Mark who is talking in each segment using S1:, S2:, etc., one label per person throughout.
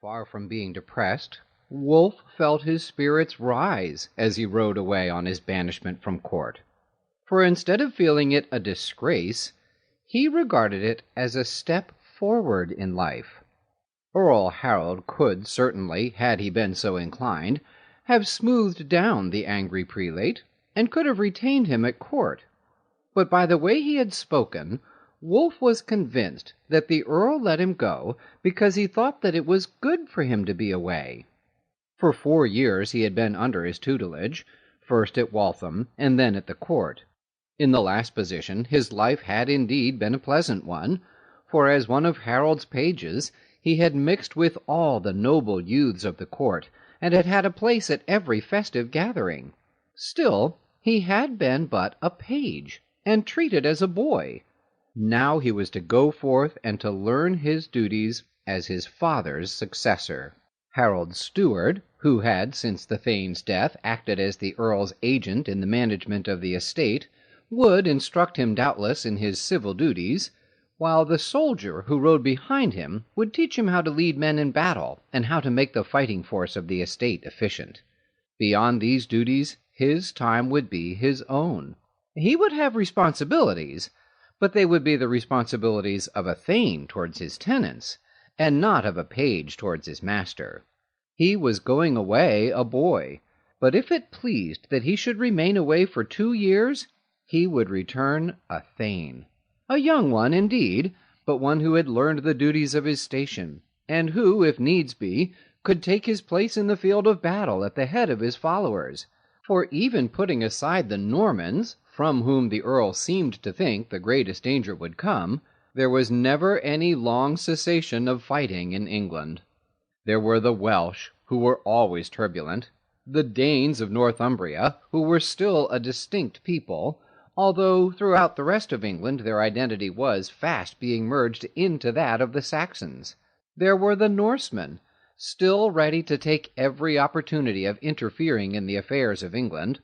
S1: Far from being depressed, Wulf felt his spirits rise as he rode away on his banishment from court. For instead of feeling it a disgrace, he regarded it as a step forward in life. Earl Harold could certainly, had he been so inclined, have smoothed down the angry prelate, and could have retained him at court. But by the way he had spoken, Wulf was convinced that the earl let him go because he thought that it was good for him to be away. For 4 years he had been under his tutelage, first at Waltham and then at the court. In the last position his life had indeed been a pleasant one, for as one of Harold's pages he had mixed with all the noble youths of the court, and had had a place at every festive gathering. Still, he had been but a page, and treated as a boy. Now he was to go forth and to learn his duties as his father's successor. Harold's steward, who had since the thane's death acted as the earl's agent in the management of the estate, would instruct him doubtless in his civil duties, while the soldier who rode behind him would teach him how to lead men in battle and how to make the fighting force of the estate efficient. Beyond these duties his time would be his own. He would have responsibilities, but they would be the responsibilities of a thane towards his tenants, and not of a page towards his master. He was going away a boy, but if it pleased that he should remain away for 2 years, he would return a thane. A young one, indeed, but one who had learned the duties of his station, and who, if needs be, could take his place in the field of battle at the head of his followers. For even putting aside the Normans, from whom the earl seemed to think the greatest danger would come, there was never any long cessation of fighting in England. There were the Welsh, who were always turbulent, the Danes of Northumbria, who were still a distinct people, although throughout the rest of England their identity was fast being merged into that of the Saxons. There were the Norsemen, still ready to take every opportunity of interfering in the affairs of England,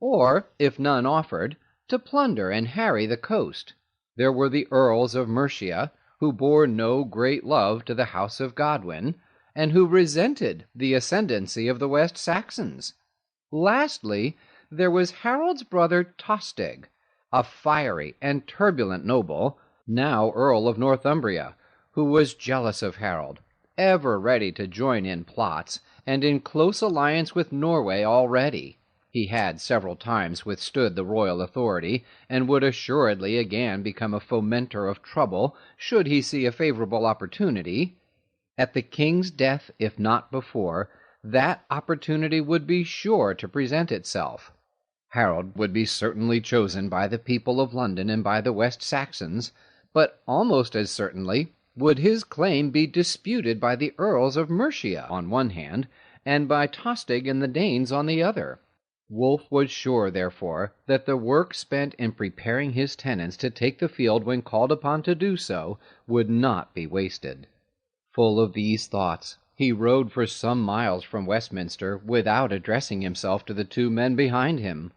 S1: or, if none offered, to plunder and harry the coast. There were the Earls of Mercia, who bore no great love to the house of Godwin, and who resented the ascendancy of the West Saxons. Lastly, there was Harold's brother Tostig, a fiery and turbulent noble, now Earl of Northumbria, who was jealous of Harold, ever ready to join in plots, and in close alliance with Norway already. He had several times withstood the royal authority, and would assuredly again become a fomenter of trouble should he see a favorable opportunity. At the king's death, if not before, that opportunity would be sure to present itself. Harold would be certainly chosen by the people of London and by the West Saxons, but almost as certainly would his claim be disputed by the Earls of Mercia on one hand, and by Tostig and the Danes on the other. Wulf was sure, therefore, that the work spent in preparing his tenants to take the field when called upon to do so would not be wasted. Full of these thoughts, he rode for some miles from Westminster without addressing himself to the 2 men behind him.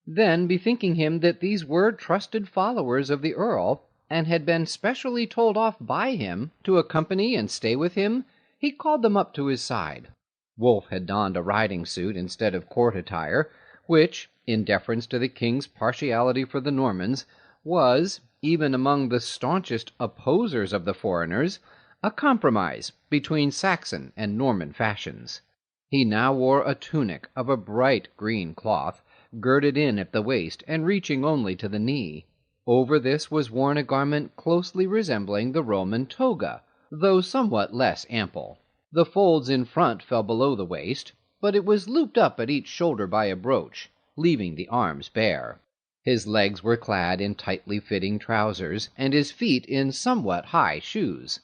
S1: Then, bethinking him that these were trusted followers of the earl, and had been specially told off by him to accompany and stay with him, he called them up to his side. Wulf had donned a riding suit instead of court attire, which, in deference to the king's partiality for the Normans, was, even among the staunchest opposers of the foreigners, a compromise between Saxon and Norman fashions. He now wore a tunic of a bright green cloth, girded in at the waist and reaching only to the knee. Over this was worn a garment closely resembling the Roman toga, though somewhat less ample. The folds in front fell below the waist, but it was looped up at each shoulder by a brooch, leaving the arms bare. His legs were clad in tightly fitting trousers, and his feet in somewhat high shoes.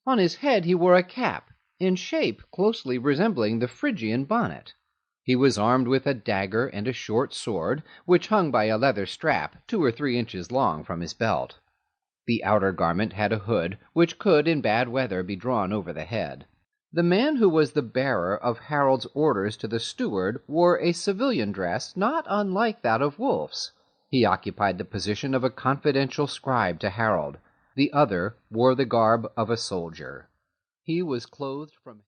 S1: On his head he wore a cap, in shape closely resembling the Phrygian bonnet. He was armed with a dagger and a short sword, which hung by a leather strap 2 or 3 inches long from his belt. The outer garment had a hood, which could in bad weather be drawn over the head. The man who was the bearer of Harold's orders to the steward wore a civilian dress not unlike that of Wulf's. He occupied the position of a confidential scribe to Harold. The other wore the garb of a soldier. He was clothed from